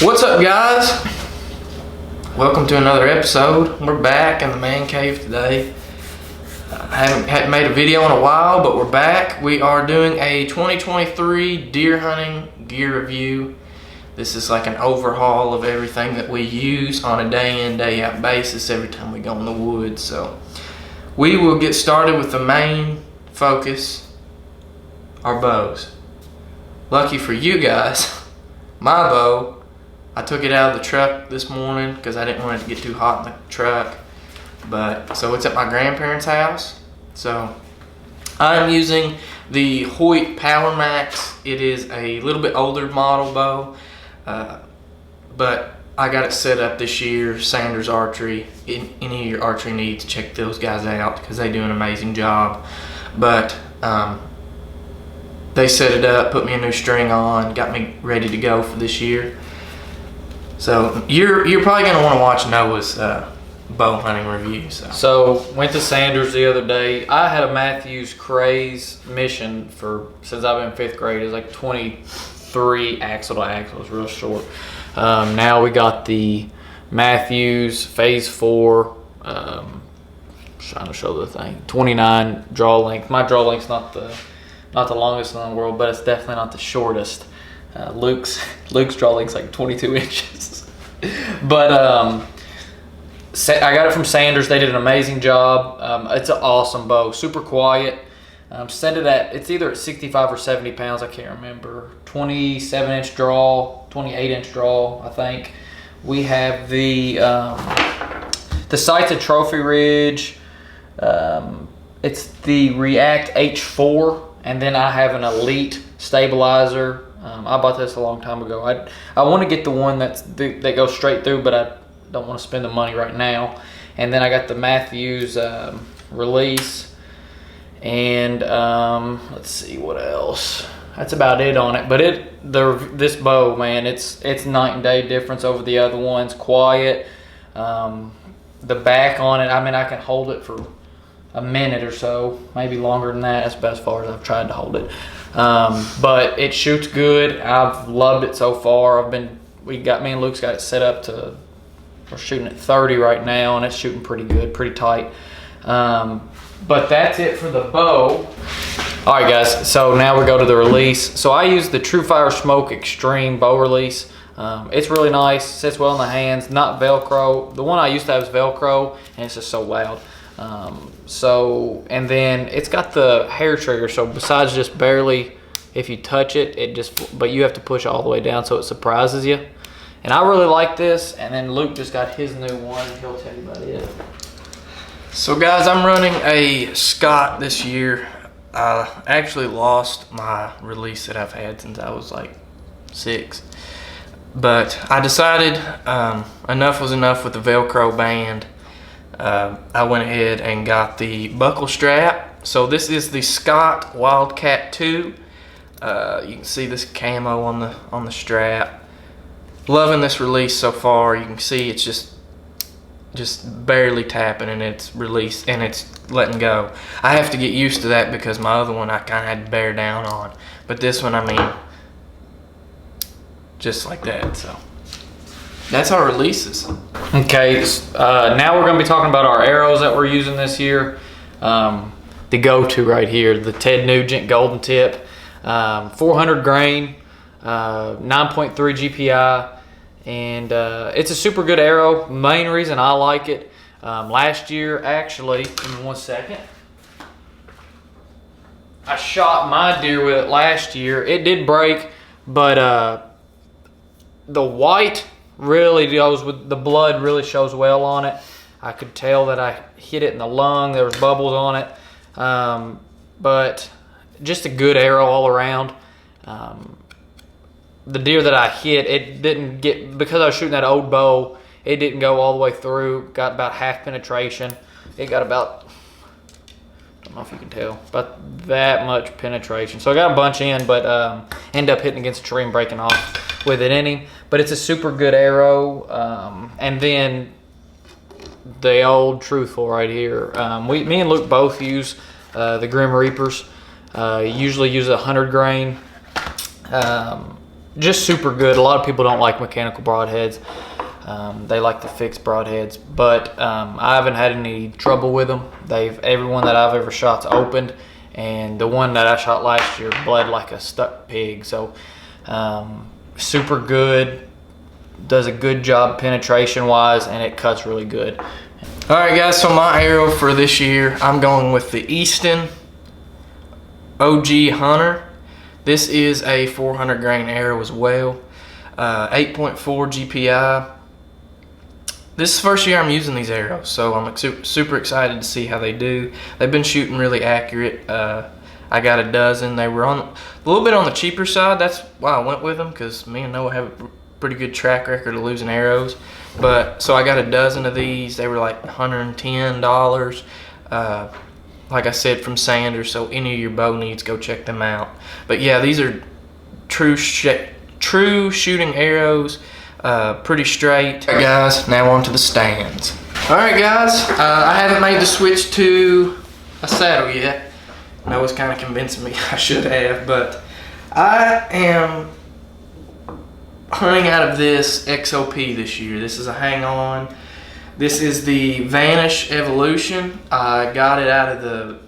What's up, guys? Welcome to another episode. We're back in the man cave today. I haven't made a video in a while, but we're back. We are doing a 2023 deer hunting gear review. This is like an overhaul of everything that we use on a day in, day out basis every time we go in the woods. So we will get started with the main focus, our bows. Lucky for you guys, my bow, I took it out of the truck this morning because I didn't want it to get too hot in the truck. So it's at my grandparents' house. So I'm using the Hoyt Power Max. It is a little bit older model bow, but I got it set up this year. Sanders Archery. Any of your archery needs, check those guys out because they do an amazing job. But they set it up, put me a new string on, got me ready to go for this year. So you're probably gonna want to watch Noah's bow hunting review. So went to Sanders the other day. I had a Matthews Craze mission since I've been in 5th grade. It was like 23 axle to axle. It was real short. Now we got the Matthews Phase 4. Trying to show the thing. 29 draw length. My draw length's not the longest in the world, but it's definitely not the shortest. Luke's draw length's like 22 inches. But I got it from Sanders. They did an amazing job. It's an awesome bow, super quiet. Set it at, it's either at 65 or 70 pounds, I can't remember. 27-inch draw, 28-inch draw, I think. We have the sight's a Trophy Ridge. It's the React H4, and then I have an Elite stabilizer. I bought this a long time ago. I want to get the one that goes straight through, but I don't want to spend the money right now. And then I got the Matthews release, and let's see what else. That's about it on it. But this bow, man, it's night and day difference over the other ones. Quiet. The back on it, I mean, I can hold it for a minute or so, maybe longer than that. That's about as far as I've tried to hold it. But it shoots good. I've loved it so far. Me and Luke's got it set up to, we're shooting at 30 right now, and it's shooting pretty good, pretty tight. But that's it for the bow. All right, guys, so now we go to the release. So I use the TrueFire Smoke Extreme bow release. It's really nice, sits well in the hands, not Velcro. The one I used to have is Velcro, and it's just so loud. And then it's got the hair trigger, so besides just barely, if you touch it, but you have to push all the way down so it surprises you. And I really like this, and then Luke just got his new one. He'll tell you about it. So guys, I'm running a Scott this year. I actually lost my release that I've had since I was like 6. But I decided enough was enough with the Velcro band. I went ahead and got the buckle strap. So this is the Scott Wildcat 2. You can see this camo on the strap. Loving this release so far. You can see it's just barely tapping, and it's released and it's letting go. I have to get used to that because my other one I kind of had to bear down on, but this one, I mean, just like that. So that's our releases. Okay, now we're going to be talking about our arrows that we're using this year. The go-to right here, the Ted Nugent Golden Tip, 400 grain, 9.3 GPI, and it's a super good arrow. Main reason I like it, last year, actually, give me 1 second. I shot my deer with it last year. It did break, but the white really goes with the blood, really shows well on it. I could tell that I hit it in the lung. There was bubbles on it, but just a good arrow all around. The deer that I hit, it didn't get, because I was shooting that old bow, it didn't go all the way through. Got about half penetration. It got about, I don't know if you can tell, about that much penetration. So I got a bunch in, but ended up hitting against a tree and breaking off with it in him. But it's a super good arrow. And then the old Truthful right here. Me and Luke both use the Grim Reapers. Usually use 100 grain. just super good. A lot of people don't like mechanical broadheads. They like the fixed broadheads, but I haven't had any trouble with them. Everyone that I've ever shot's opened, and the one that I shot last year bled like a stuck pig. So super good, does a good job penetration wise, and it cuts really good. All right, guys, so my arrow for this year, I'm going with the Easton OG Hunter. This is a 400 grain arrow as well, 8.4 GPI. This is the first year I'm using these arrows, so I'm super excited to see how they do. They've been shooting really accurate. I got a dozen. They were a little bit on the cheaper side. That's why I went with them, because me and Noah have a pretty good track record of losing arrows. But so I got a dozen of these. They were like $110. Like I said, from Sanders. So any of your bow needs, go check them out. But yeah, these are true shooting arrows. Pretty straight. All right, guys, now on to the stands. All right, guys, I haven't made the switch to a saddle yet. Noah's kind of convincing me I should have, but I am hunting out of this XOP this year. This is a hang-on. This is the Vanish Evolution. I got it out of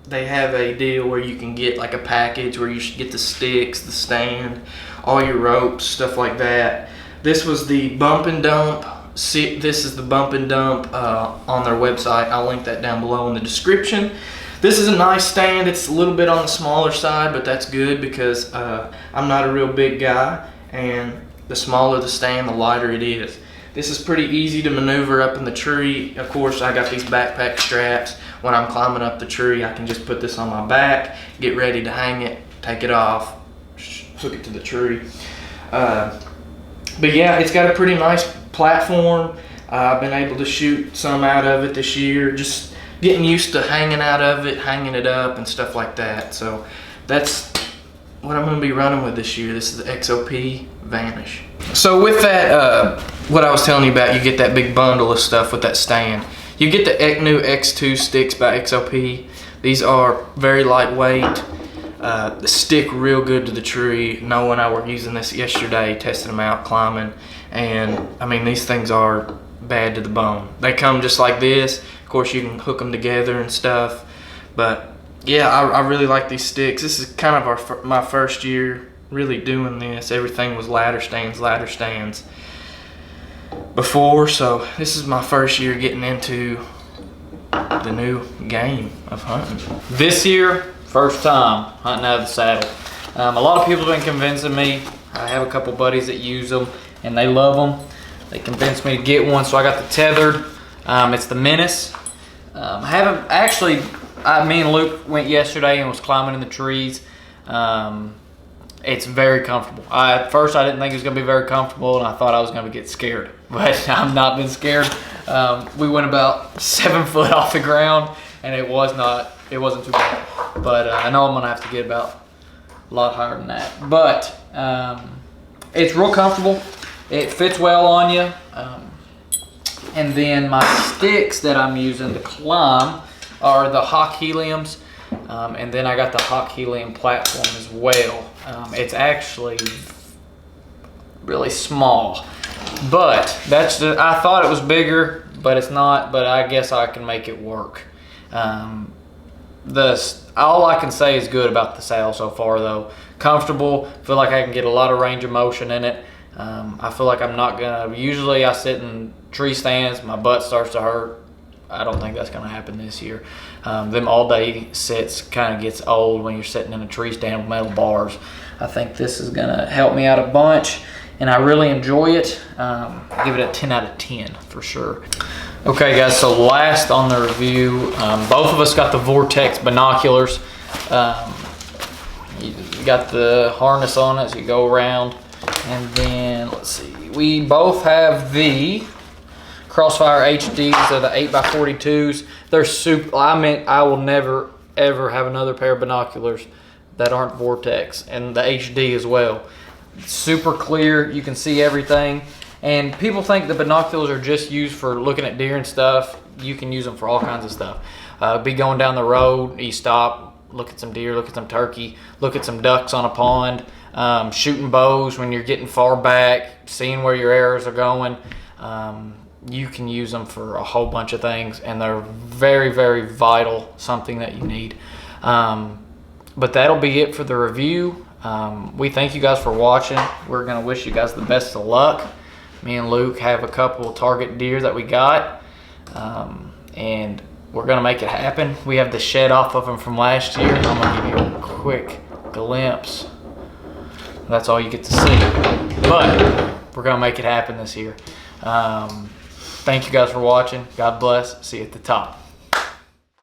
they have a deal where you can get like a package where you should get the sticks, the stand, all your ropes, stuff like that. This was the bump and dump. This is the bump and dump on their website. I'll link that down below in the description. This is a nice stand. It's a little bit on the smaller side, but that's good because I'm not a real big guy, and the smaller the stand, the lighter it is. This is pretty easy to maneuver up in the tree. Of course, I got these backpack straps. When I'm climbing up the tree, I can just put this on my back, get ready to hang it, take it off, hook it to the tree. But yeah, it's got a pretty nice platform. I've been able to shoot some out of it this year, just getting used to hanging out of it, hanging it up and stuff like that. So that's what I'm going to be running with this year. This is the XOP Vanish. So with that, what I was telling you about, you get that big bundle of stuff with that stand. You get the new X2 sticks by XOP. These are very lightweight. They stick real good to the tree. Noah and I were using this yesterday, testing them out, climbing, and I mean, these things are bad to the bone. They come just like this. Of course, you can hook them together and stuff, but yeah, I really like these sticks. This is kind of my first year really doing this. Everything was ladder stands before, so this is my first year getting into the new game of hunting. This year, first time hunting out of the saddle. A lot of people have been convincing me. I have a couple buddies that use them and they love them. They convinced me to get one, so I got the tethered. It's the Menace. Me and Luke went yesterday and was climbing in the trees. It's very comfortable. At first I didn't think it was gonna be very comfortable, and I thought I was gonna get scared, but I've not been scared. We went about 7 foot off the ground, and it wasn't too bad. But I know I'm gonna have to get about a lot higher than that. But it's real comfortable. It fits well on you. And then my sticks that I'm using to climb are the Hawk Heliums. And then I got the Hawk Helium platform as well. It's actually really small, but I thought it was bigger, but it's not, but I guess I can make it work. All I can say is good about the saddle so far though. Comfortable, feel like I can get a lot of range of motion in it. I feel like I'm not gonna, usually I sit in tree stands, my butt starts to hurt. I don't think that's gonna happen this year. Them all day sits kind of gets old when you're sitting in a tree stand with metal bars. I think this is gonna help me out a bunch, and I really enjoy it. Give it a 10 out of 10 for sure. Okay guys, so last on the review, both of us got the Vortex binoculars. You got the harness on it as you go around, and then let's see, we both have the Crossfire HDs. They're the 8x42s. They're super. I will never ever have another pair of binoculars that aren't Vortex, and the HD as well. Super clear, you can see everything. And people think the binoculars are just used for looking at deer and stuff. You can use them for all kinds of stuff. Be going down the road, you stop, look at some deer, look at some turkey, look at some ducks on a pond. shooting bows when you're getting far back, seeing where your arrows are going. You can use them for a whole bunch of things, and they're very, very vital, something that you need. But that'll be it for the review. We thank you guys for watching. We're going to wish you guys the best of luck. Me and Luke have a couple target deer that we got, and we're going to make it happen. We have the shed off of them from last year. I'm going to give you a quick glimpse. That's all you get to see. But we're going to make it happen this year. Thank you guys for watching. God bless. See you at the top.